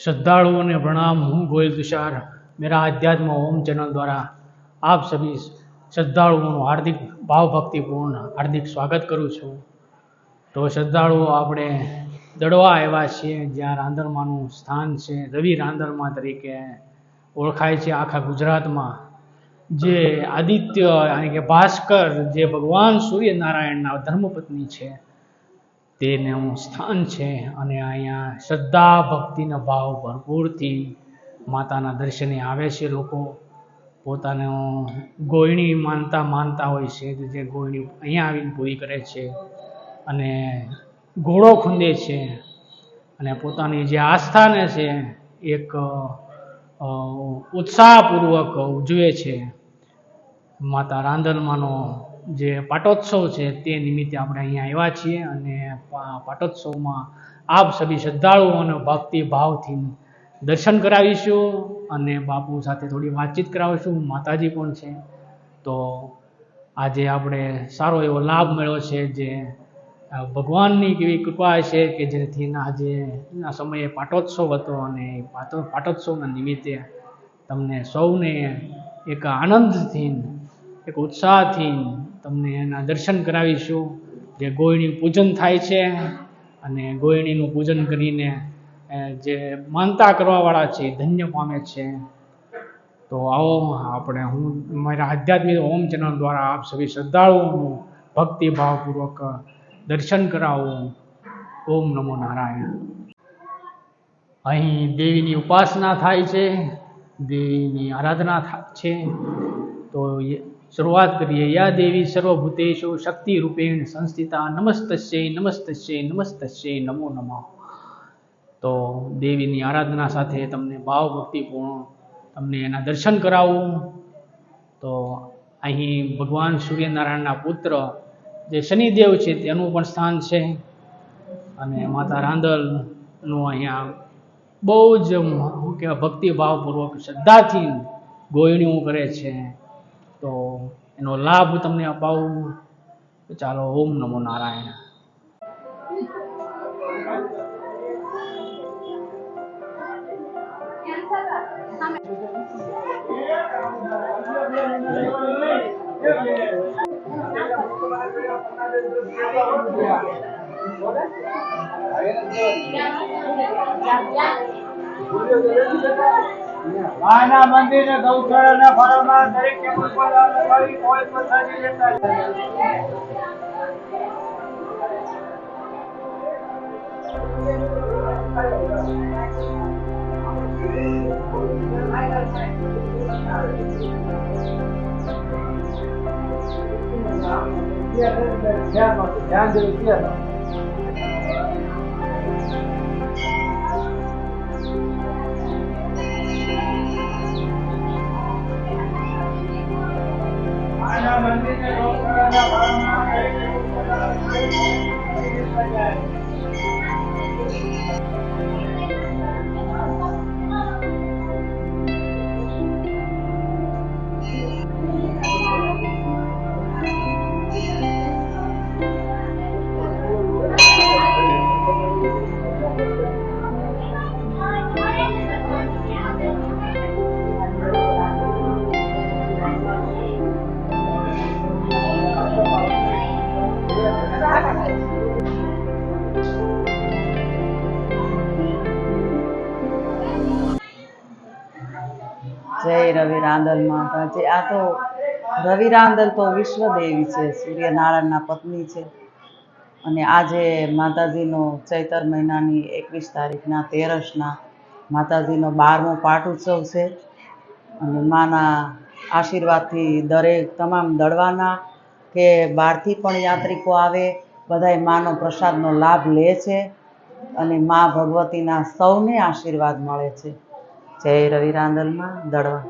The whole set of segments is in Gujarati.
श्रद्धालुओं ने प्रणाम। हूँ गोयल तुषार। मेरा अध्यात्म ओम चैनल द्वारा आप सभी श्रद्धालुओं हार्दिक भाव भक्तिपूर्ण हार्दिक स्वागत करूँ छूँ। तो श्रद्धालुओं આપણે દડવા આવ્યા છીએ, જ્યાં રાંદરમાનું સ્થાન છે, રવિ રાંદરમા તરીકે ઓળખાય છે આખા ગુજરાતમાં। જે આદિત્ય યાની કે ભાસ્કર જે ભગવાન સૂર્યનારાયણના ધર્મપત્ની છે તેનું સ્થાન છે। અને અહીંયા શ્રદ્ધા ભક્તિના ભાવ ભરપૂરથી માતાના દર્શને આવે છે। લોકો પોતાનો ગોયણી માનતા હોય છે, જે ગોયણી અહીંયા આવીને પૂરી કરે છે અને ઘોડો ખૂંદે છે અને પોતાની જે આસ્થાને છે એક ઉત્સાહપૂર્વક ઉજવે છે। માતા રાંદરમાનો જે પાટોત્સવ છે તે નિમિત્તે આપણે અહીંયા આવ્યા છીએ અને પાટોત્સવમાં આપ સभी શ્રદ્ધાળુઓને ભક્તિ ભાવથી દર્શન કરાવીશું અને બાપુ સાથે થોડી વાતચીત કરાવીશું। માતાજી પણ છે। તો આજે આપણે સારો એવો લાભ મળ્યો છે, જે ભગવાનની કેવી કૃપા છે કે જેથી આજે આ સમયે પાટોત્સવ હતો અને પાટોત્સવના નિમિત્તે તમને સૌને એક આનંદથી એક ઉત્સાહથી તમને એના દર્શન કરાવીશું। જે ગોયણી પૂજન થાય છે અને ગોયણીનું પૂજન કરીને જે માનતા કરવાવાળા છે ધન્ય પામે છે। તો આવો આપણે હું મારા આધ્યાત્મિક ઓમ ચેનલ દ્વારા આપ સभी શ્રદ્ધાળુઓનું ભક્તિભાવપૂર્વક દર્શન કરાવું। ઓમ નમો નારાયણ। અહીં દેવીની ઉપાસના થાય છે, દેવીની આરાધના થાય છે। તો शुरुआत करिए। या देवी सर्वभूतेषु शक्ति रूपेण संस्थिता नमस्तस्यै नमस्तस्यै नमस्तस्यै नमो नमः। तो देवीनी आराधना साथे तमने भाव भक्तिपूर्ण तमने एना दर्शन करावूँ। तो अहीं भगवान सूर्यनारायणना पुत्र जे शनिदेव छे तेनुं पण स्थान छे अने माता रांदलनुं अहींया बहु ज भक्तिभावपूर्वक श्रद्धाथी गोयणीओ करे छे। तो एनो लाभ तमने अपावूं। चालो ओम नमो नारायण। આના મંદિરને ગૌશાળાના ફળમાં દરેક ટેમ્પલ પર લગાવી કોઈ પ્રસાદી લેતા ધ્યાન દેવું। मंदिर में गौशाला જય રવિ રાંદલ માતાજી. આ તો રવિ રાંદલ તો વિશ્વદેવી છે, સૂર્યનારાયણના પત્ની છે. અને આજે માતાજીનો ચૈતર મહિનાની 21 તારીખના તેરસના માતાજીનો 12મો પાઠ ઉત્સવ છે. અને માના આશીર્વાદથી દરેક તમામ દળવાના કે બહારથી પણ યાત્રિકો આવે બધાય માનો પ્રસાદનો લાભ લે છે. અને મા ભગવતીના સૌને આશીર્વાદ મળે છે. જય રવિ રાંદલમાં દળવા.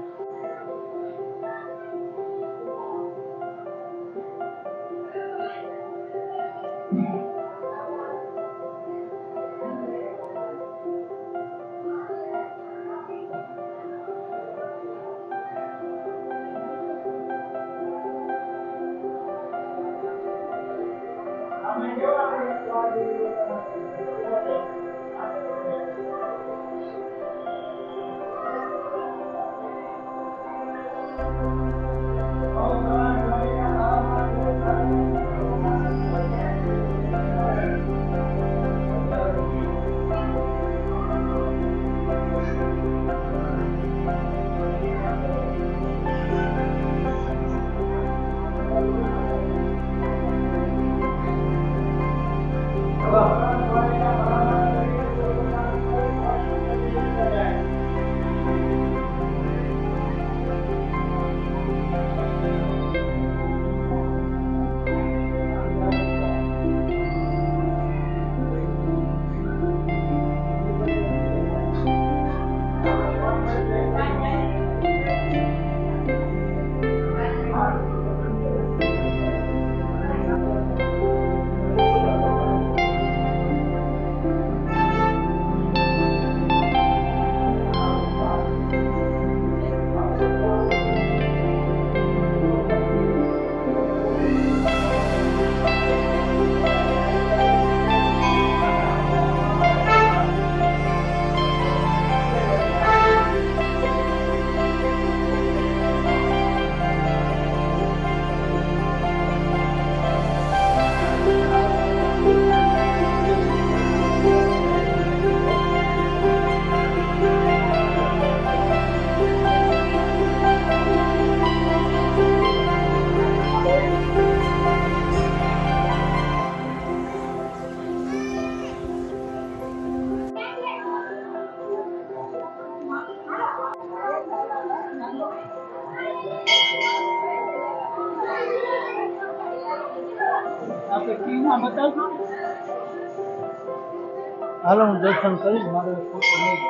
હાલો હું દર્શન કરીશ. મારે ફોટો નહીં.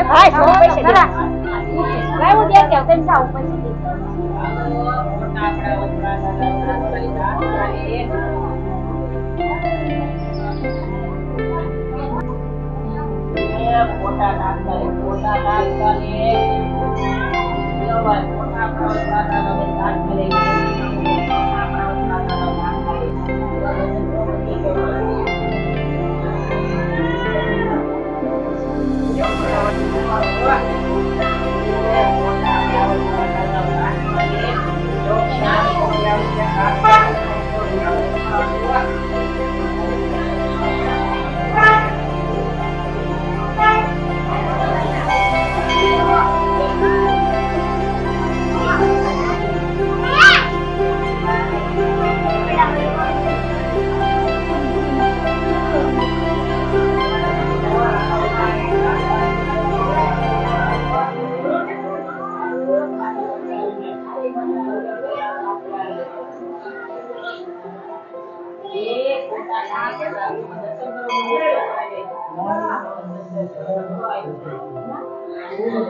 ભાઈ સો પૈસે ખરા લાવ્યું દે કે તેમ સાવ પછી દે ફોટા નાખતા લે ફોટા નાખતા લે ભાઈ ફોટા નાખતા લે What?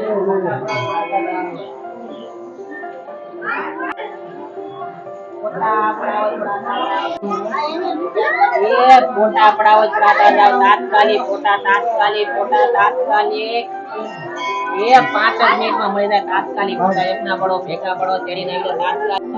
ફોટા પડાવો પડાતા જાવ તાત્કાલિક ફોટા તાત્કાલિક ફોટા તાત્કાલિક 5 જ મિનિટમાં મળી જાય તાત્કાલિક ફોટા એકના પડો ભેગા પડો તેડી નાખો તાત્કાલિક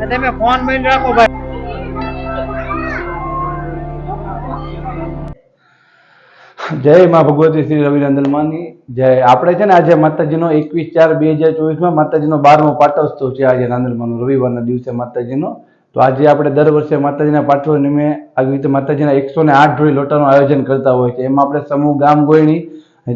તમે ફોન બંધ રાખો ભાઈ. જય માં ભગવતી શ્રી રવિરાંદલમાની જય. આપણે છે ને આજે માતાજીનો 21/4/2024 માતાજીનો 12મો પાટોત્સવ છે. આજે રાંદલમાનો રવિવારના દિવસે માતાજીનો. તો આજે આપણે દર વર્ષે માતાજીના પાઠો નિમે આવી રીતે માતાજીના 108 ઢોળી લોટાનું આયોજન કરતા હોય છે. એમાં આપણે સમૂહ ગામ ગોયણી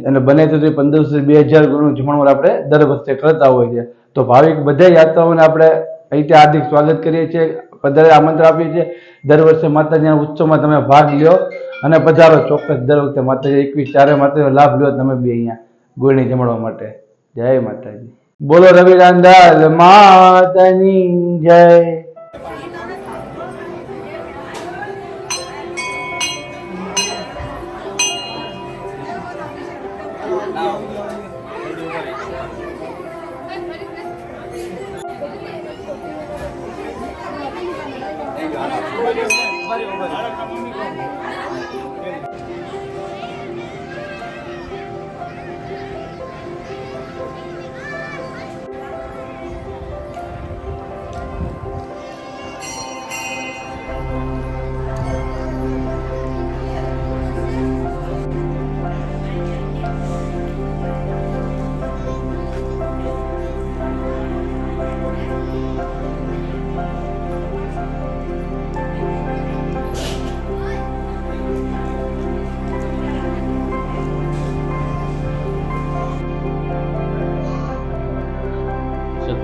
અને બને તો 1500-2000 ગુણનું જમણવાર આપણે દર વર્ષે કરતા હોય છે. તો ભાવિક બધા યાત્રાઓને આપણે અહીંથી હાર્દિક સ્વાગત કરીએ છીએ, પધારે આમંત્રણ આપીએ છીએ. દર વર્ષે માતાજીના ઉત્સવમાં તમે ભાગ લ્યો અને પધારો ચોક્કસ. દર વખતે માતાજી 21/4 માતાજીનો લાભ લ્યો તમે બી અહીંયા ગોળણી જમણવા માટે. જય માતાજી. બોલો રવિરાંદલ માતાની જય.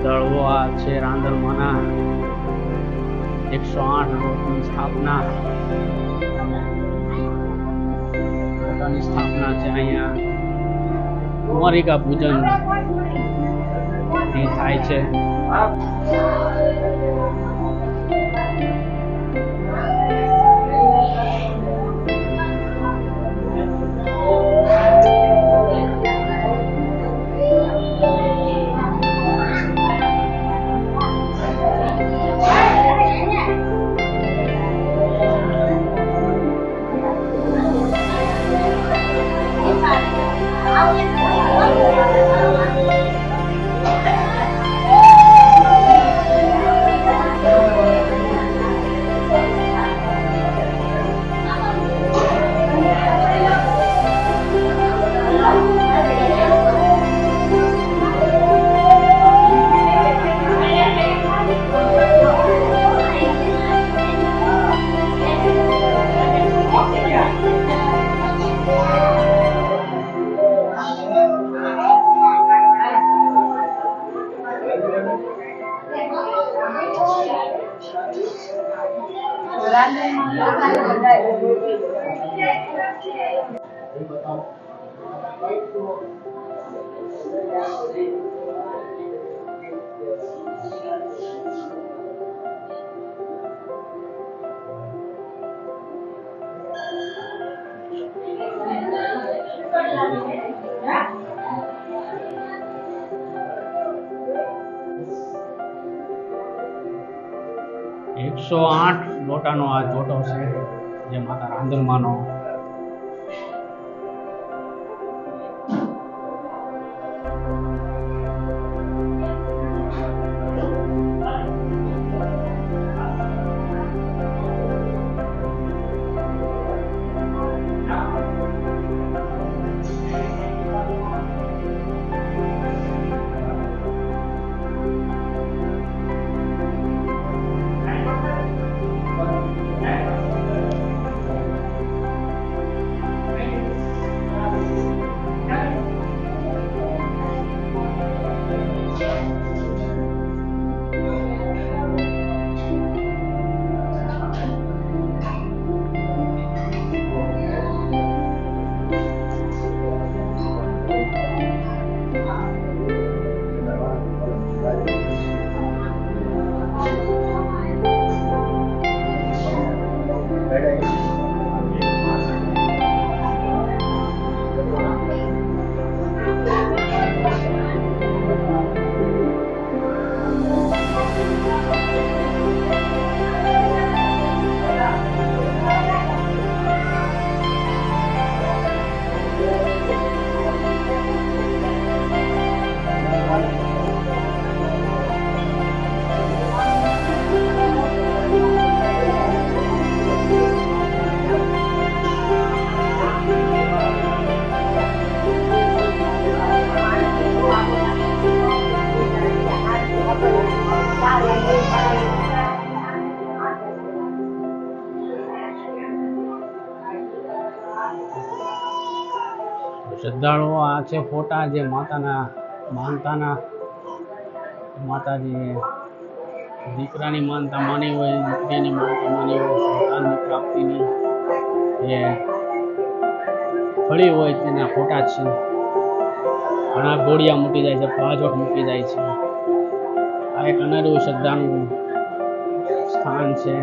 શ્રદ્ધાળુઓ આ છે રાંદલમાંના 108 લોટની સ્થાપના. પોતાની સ્થાપના છે અહીંયા. કુમારિકા પૂજન થાય છે. 108 લોટાનો આ જોટો છે જે માતા રાંદલમાંનો. શ્રદ્ધાળુઓ આ છે ફોટા જે માતાના માનતાના. માતાજીએ દીકરાની માનતા માની હોય, દીકરીની માનતા માની હોય, સંતાનની પ્રાપ્તિની જે ફળી હોય તેના ફોટા છે. ઘણા ગોળિયા મૂકી જાય છે, પાજોટ મૂકી જાય છે. આ એક અનેરું શ્રદ્ધાનું સ્થાન છે.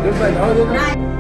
Jagamaga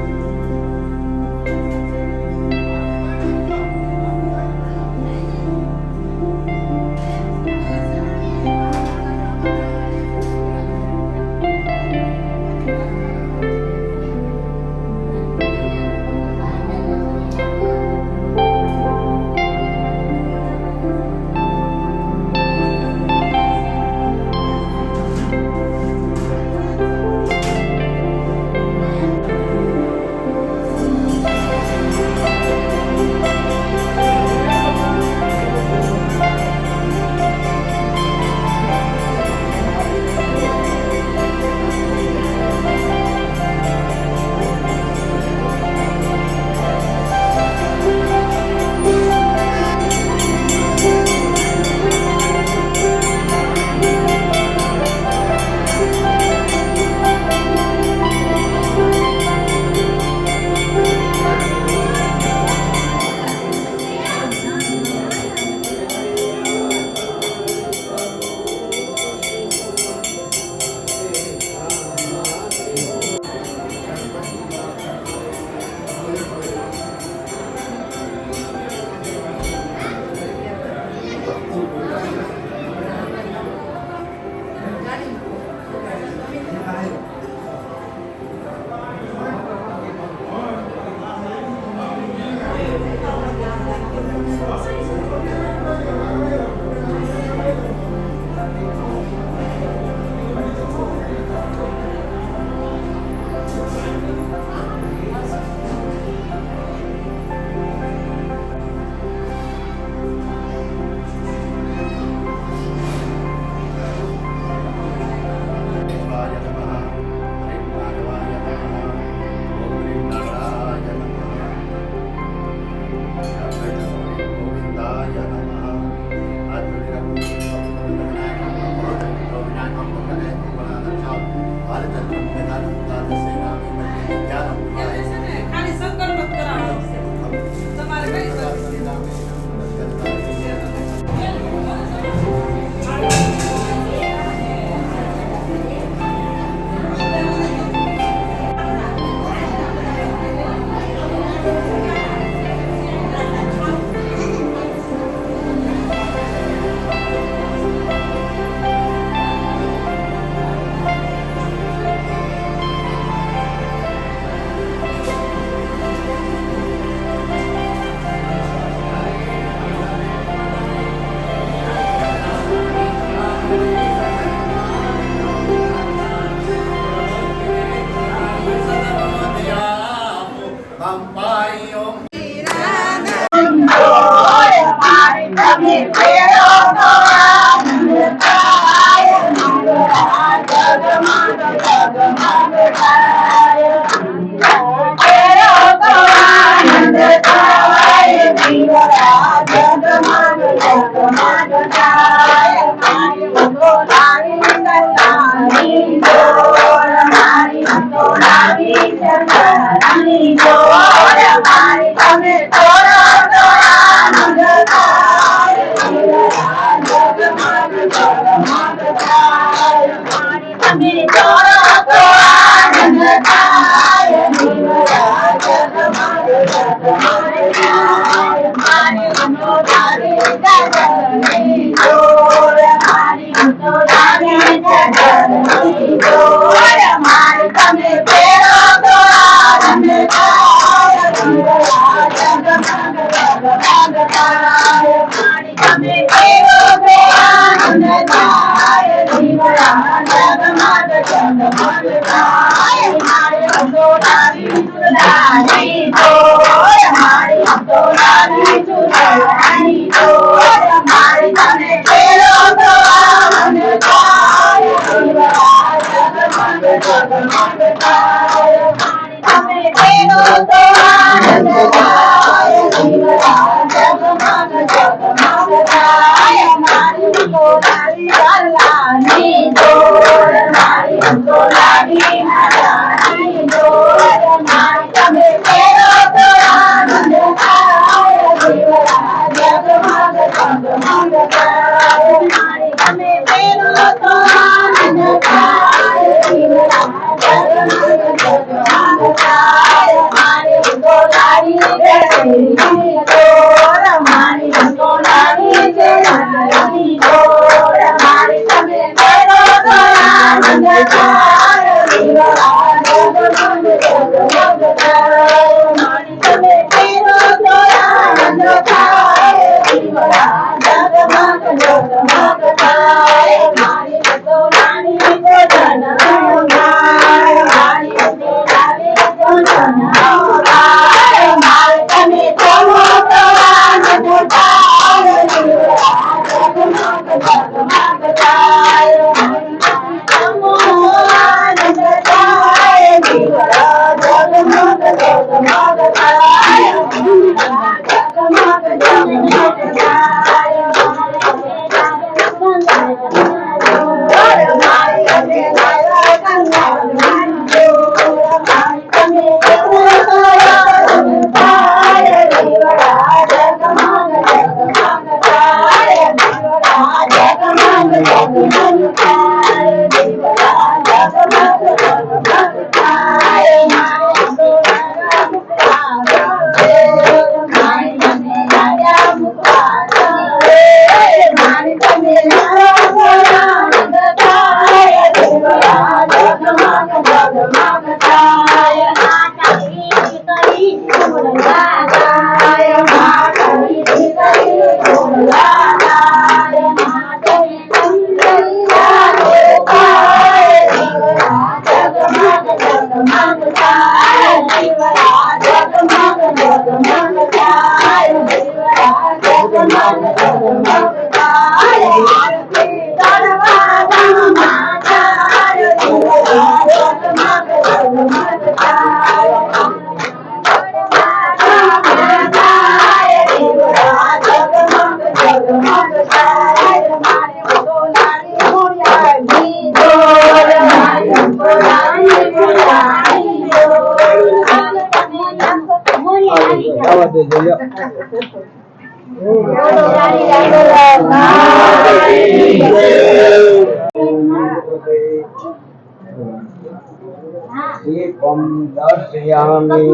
दीपं दर्शयामि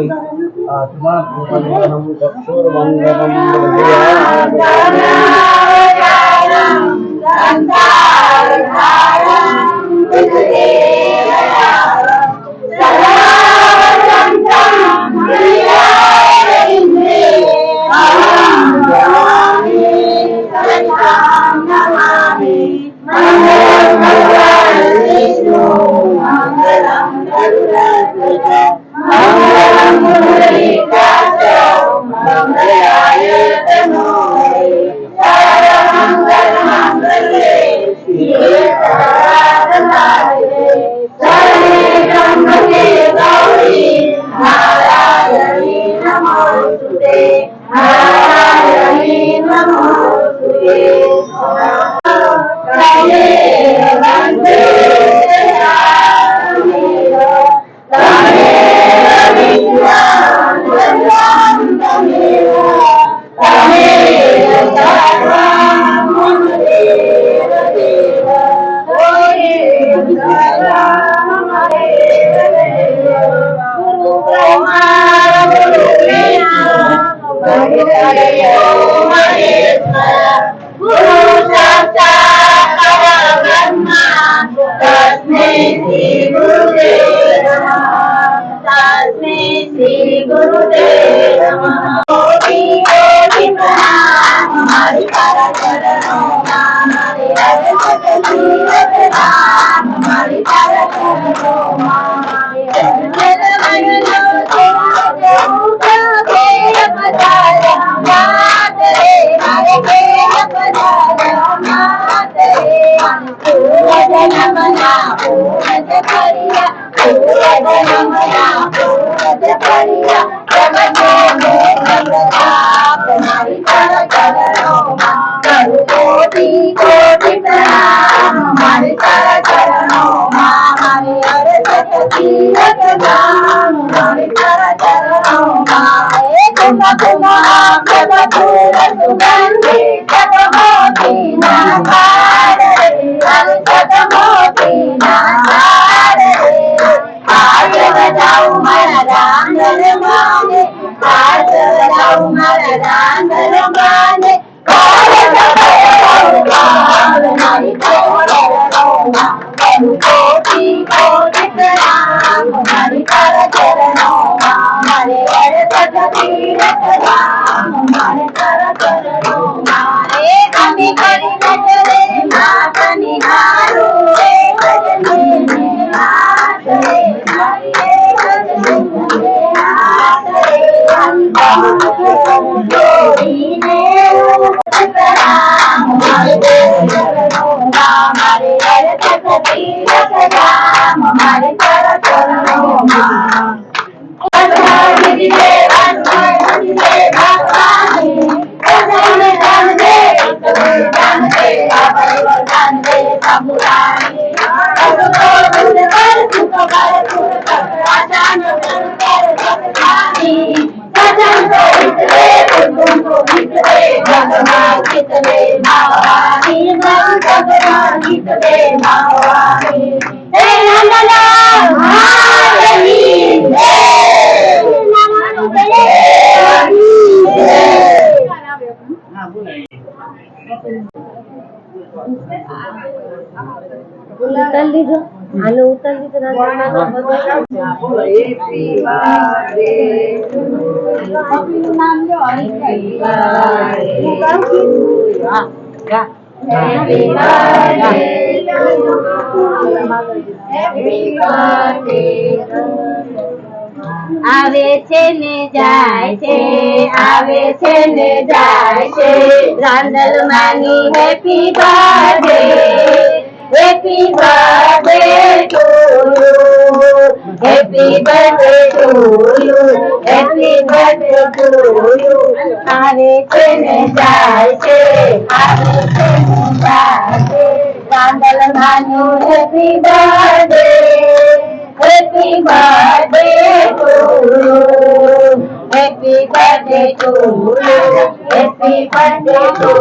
आत्मात्मवन्दनं चक्षुर्वन्दनं મારા માને હાથ લગાવું મારા રાંધલ માને મારી ચરણોમાં કરું કોટી કોટી પ્રણામ મારી તારા ચરણોમાં મારે વરસતી રામ મારે તારા ચરણોમાં એ અમે કરી નજરે માતાની હારું એ ભજને હાથ રે મારી એ ભજને હાથ રે જોડીને રામ મારે ચરણોમાં મારે વરસતી રામ મારે તારા ચરણોમાં ઉતર લીધો આનો ઉતર લીધો નામ લો આવે છે ને જાય છે આવે છે ને જાય છે રાંદલ માની happy birthday happy birthday to you happy birthday to you happy birthday to you આવે છે ને જાય છે આવે છે ને જાય છે રાંદલ માનું happy birthday Happy birthday to you. Happy birthday to you. Happy birthday to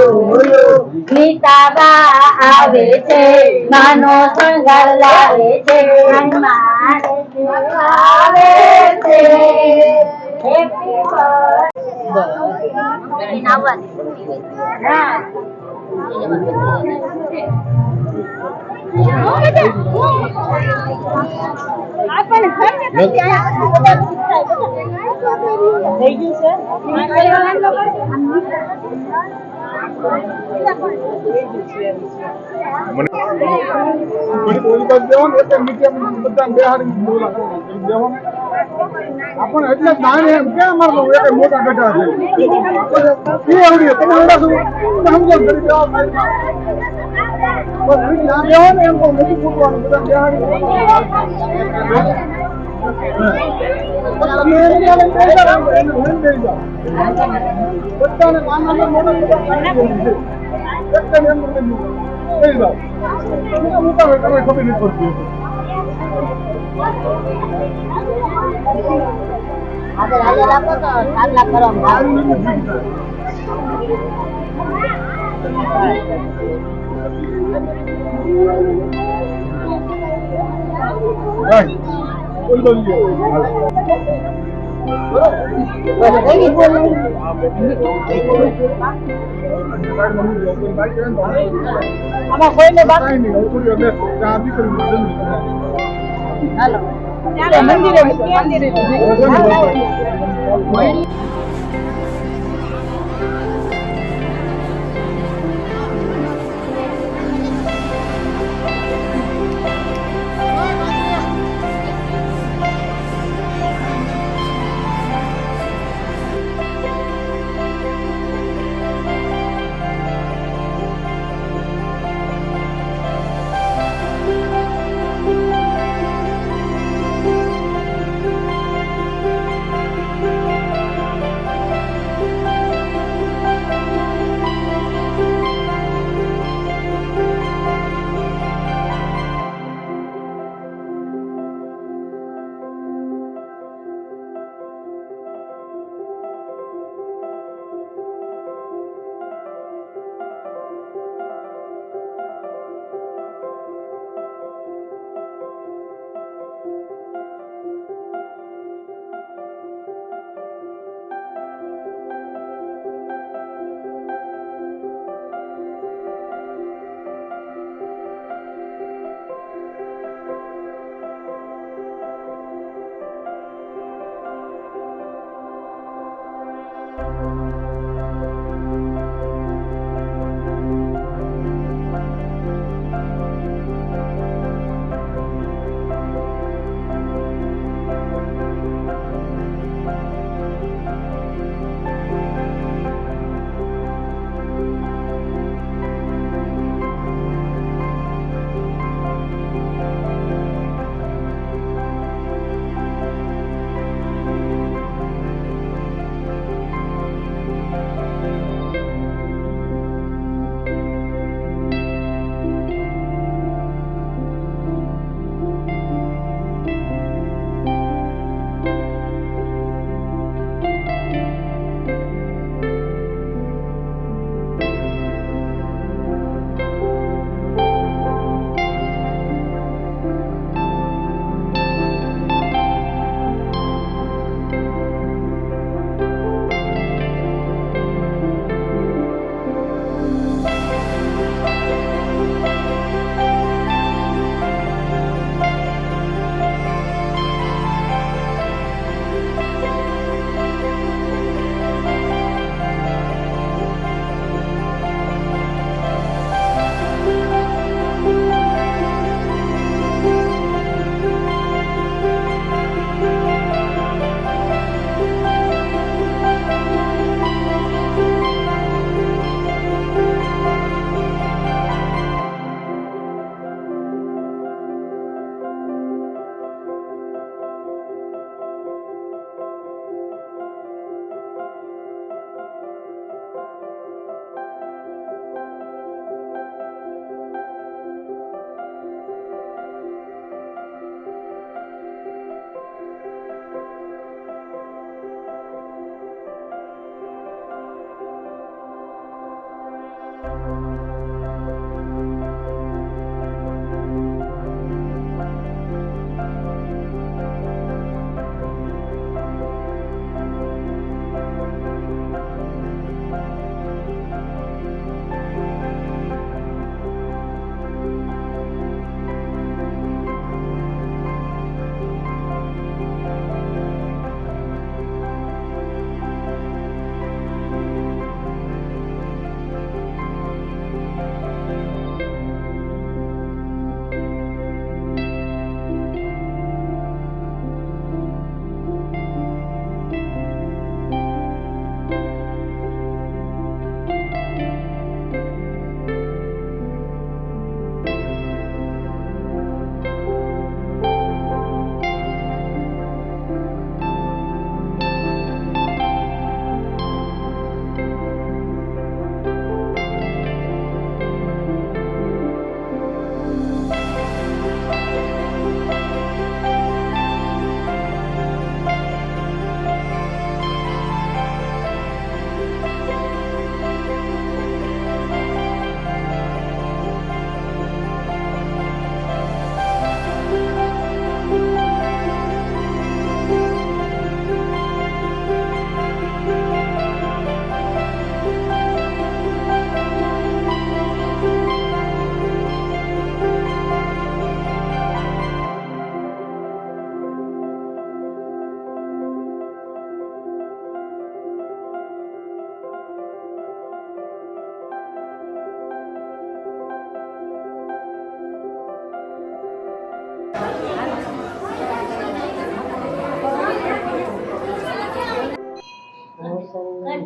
you. Geetaba આવે છે નાનો શણગાર લાવે છે આવે છે હેપી આપણે એટલે નાની એમ ક્યાં મારલો એક મોટા ગઢા છે શું આવડી તમે એવડા શું સમજો કરી દેવા બસ ના દેવો ને એમ તો નથી પૂછવાનું બધા બિહારી તમે એને એને લઈ જાઓ બધાને નાના મોટા બધા એમ લઈ જાઓ મોટા હોય તમે ખબર નથી પડતી આજે રાખો તો 7 લાખ કરો આમાં કોઈને બાકી હાલો મંદિરે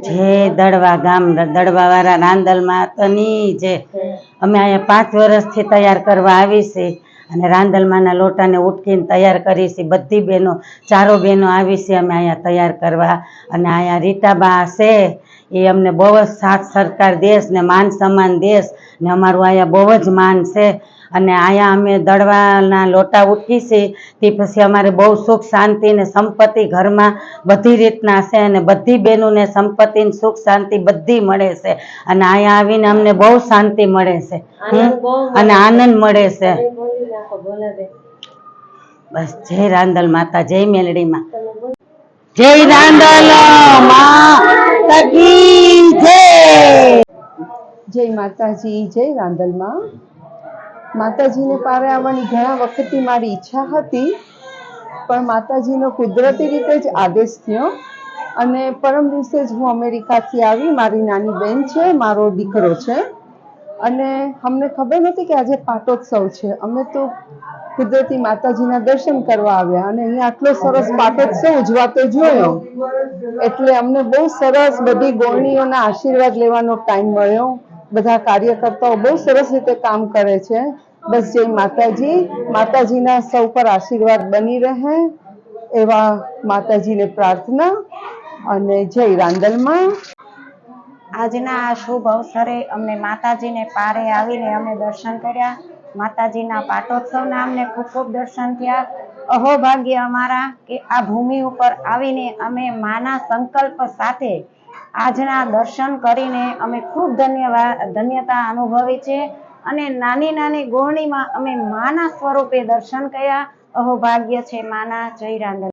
જે દડવા ગામ દડવા વાળા રાંદલ માતની જે અમે અહીંયા 5 વર્ષથી તૈયાર કરવા આવી છે અને રાંદલમાના લોટાને ઉટકીને તૈયાર કરી છે. બધી બહેનો 4 બહેનો આવી છે અમે અહીંયા તૈયાર કરવા. અને અહીંયા રીટાબા છે એ અમને બહુ જ સાથ સરકાર દેશ ને માન સન્માન દેશ ને અમારું અહીંયા બહુ જ માન છે. અને અહીંયા અમે દડવાના લોટા ઉટકી છે તે પછી અમારે બહુ સુખ શાંતિ ને સંપત્તિ ઘરમાં બધી રીતના છે અને બધી બહેનોને સંપત્તિ ને સુખ શાંતિ બધી મળે છે. અને અહીંયા આવીને અમને બહુ શાંતિ મળે છે અને આનંદ મળે છે. બસ જય રાંદલ માતા, જય મેલડીમાં, જય રાંદલ માતા કી જય. જય માતાજી, જય રાંદલમાં. માતાજીને પારે આવવાની ઘણા વખતથી મારી ઈચ્છા હતી, પણ માતાજીનો કુદરતી રીતે જ આદેશ થયો અને પરમ દિવસે જ હું અમેરિકાથી આવી. મારી નાની બેન છે, મારો દીકરો છે, અને અમને ખબર નહોતી કે આજે પાટોત્સવ છે. અમે તો કુદરતી માતાજીના દર્શન કરવા આવ્યા અને અહીંયા આટલો સરસ પાટોત્સવ ઉજવાતો જોયો, એટલે અમને બહુ સરસ બધી ગોળણીઓના આશીર્વાદ લેવાનો ટાઈમ મળ્યો. બધા કાર્યકર્તાઓ બહુ સરસ રીતે કામ કરે છે. બસ જય માતાજી. માતાજીના સૌ પર આશીર્વાદ બની રહે એવા માતાજીને પ્રાર્થના, અને જય રાંદલમાં. આજના આ શુભ અવસરે અમને માતાજીને પારે આવીને અમે દર્શન કર્યા. માતાજીના પાટોત્સવના અમને ખૂબ ખૂબ દર્શન થયા. અહોભાગ્ય અમારા કે આ ભૂમિ ઉપર આવીને અમે માના સંકલ્પ સાથે આજના દર્શન કરીને અમે ખૂબ ધન્યતા અનુભવી છે. અને નાની નાની ગોળણીમાં અમે માના સ્વરૂપે દર્શન કર્યા. અહોભાગ્ય છે માના. જય રાંદલ.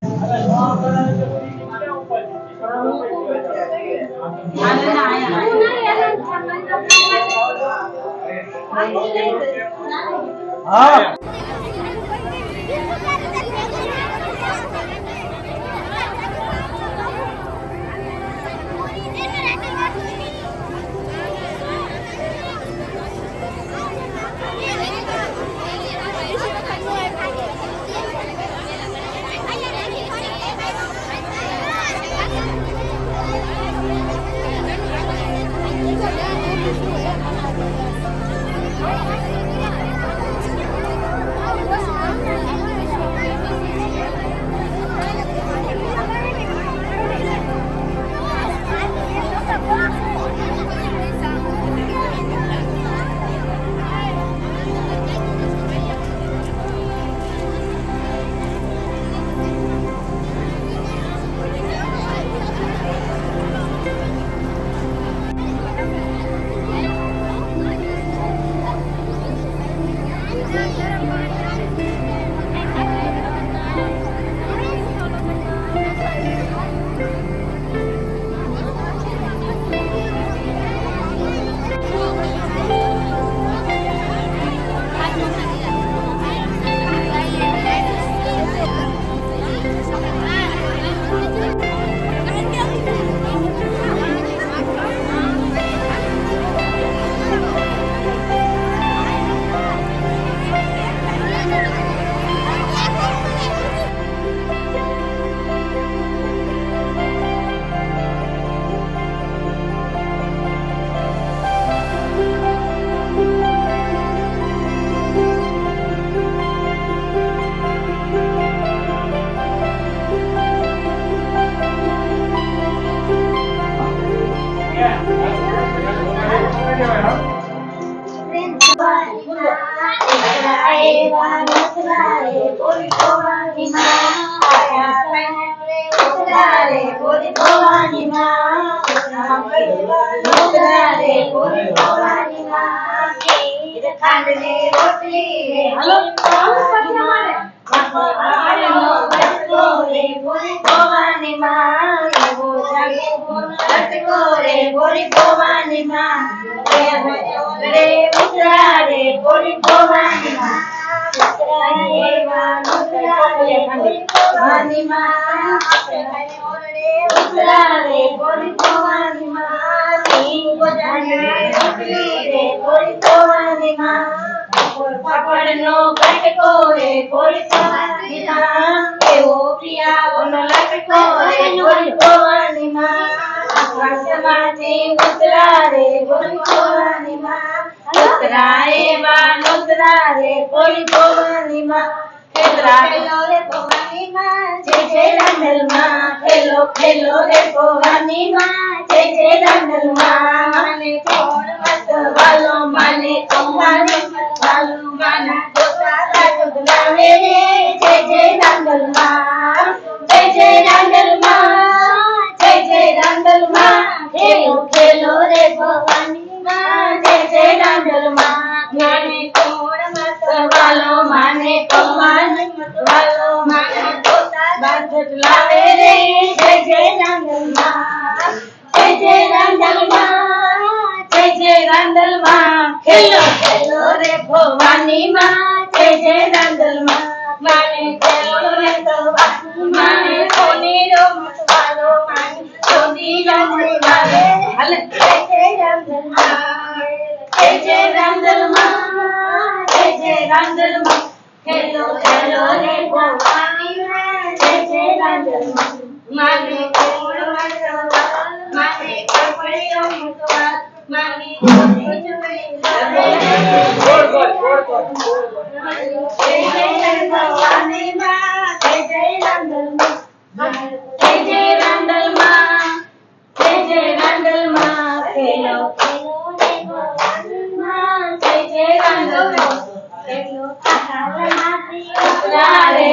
માને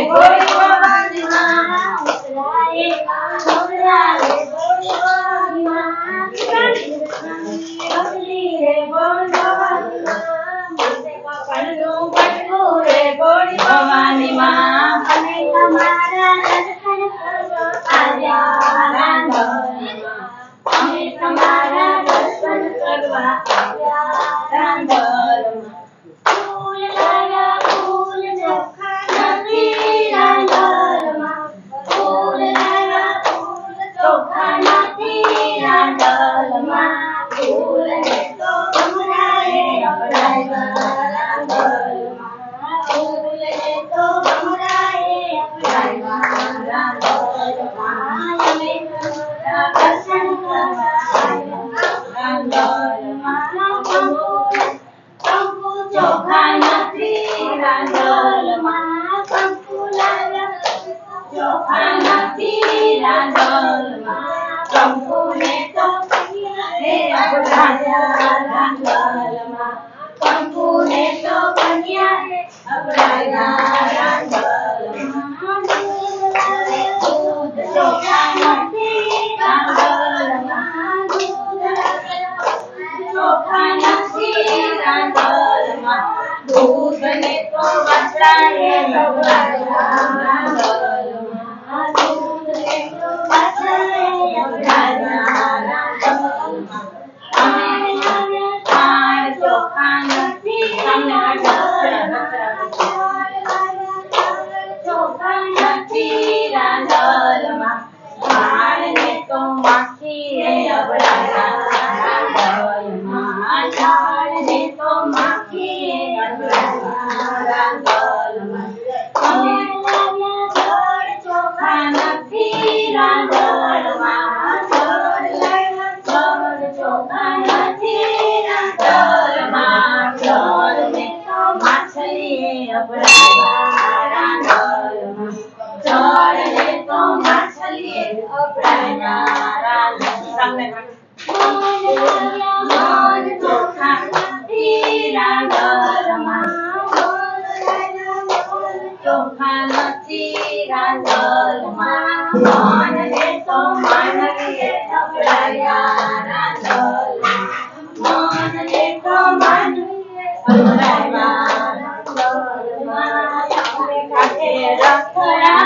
ગોરી ભવાની માં ઉતરાય ઉતરાય ગોરી ભવાની માં અમલી રે ભવાની માં પલ્લું પલ્લું રે ગોરી ભવાની માં અને તમારા દર્શન કરવા આવ્યા રાંધણમાં અમે તમારા દર્શન કરવા આવ્યા રાંધણમાં ફૂલ લાયા ફૂલ ચોખા નથી રાંધણમાં ફૂલ લાયા ફૂલ ચોખા નથી રાંધણમાં ફૂલ ને તો ગમરાએ અપડાવ્યા રાંધણમાં ફૂલ ને તો ગમરાએ અપડાવ્યા રાંધણમાં અમે તમારા દર્શન કરવા આવ્યા રાંધણમાં કંકુ ચોખા નથી રાંધણમાં કંકુ લાયા ચોખા નથી રાંધણમાં કંકુ ને તો હે અપડાવ્યા રાંધણમાં કંકુ ને તો કન્યા હે અપડાવ્યા રાંધણમાં દૂધ ચોખા નથી રાંધણમાં ચોખા નથી રાંધણમાં દૂધ ને તો વાસળાએ લગાવ્યા રાંધણમાં દૂધ ને તો વાસળાએ લગાવ્યા રાંધણમાં અમે ખાંડ ચોખા નથી ચોખા નથી રાંધણમાં ખાંડ ને તો માખીએ અબડાવ્યા રાંધણમાં ખાંડ ને તો માખીએ અબડાવ્યા રાંધણમાં અમે લાવ્યા ઘર ચોખા નથી રાંધણમાં ઘર લાવ્યા ઘર ચોખા નથી રાંધણમાં ઘર ને તો માછલીએ અબડાવ્યા રાંધણમાં ઘર ને તો માછલીએ અબડાવ્યા રાંધણમાં મન ચોખા નથી રાંધણમાં ચોખા નથી રાંધણમાં મન ને તો માનવીએ અપડાવ્યા રાંધણમાં મન ને તો માનવીએ અપડાવ્યા રાંધણમાં અમે કાંઠે રખડા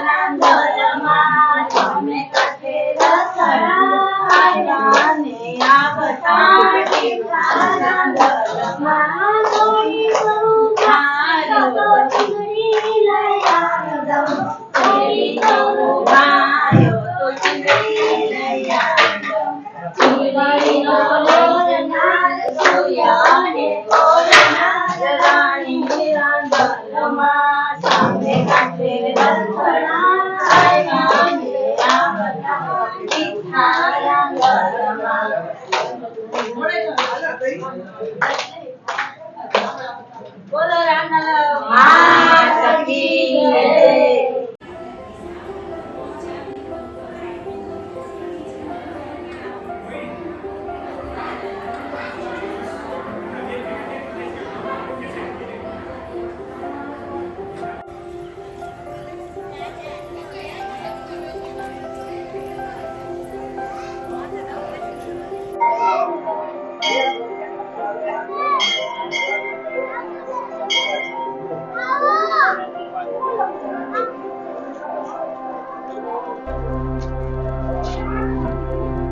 રાંધણમાં અમે કાંઠે રખડા રાંધણમાં થોડી ઘણું ભારો તો ચીંગડી લઈ આવજો થોડી ઘણું ભારો તો ચીંગડી લઈ આવજો ચીંગડીનો લોટ નાર સોયા ને ગોળ નાર રાણી રાંધણમાં સામે કાંઠે રખડા બોલો રામલાલ માતા કી જય.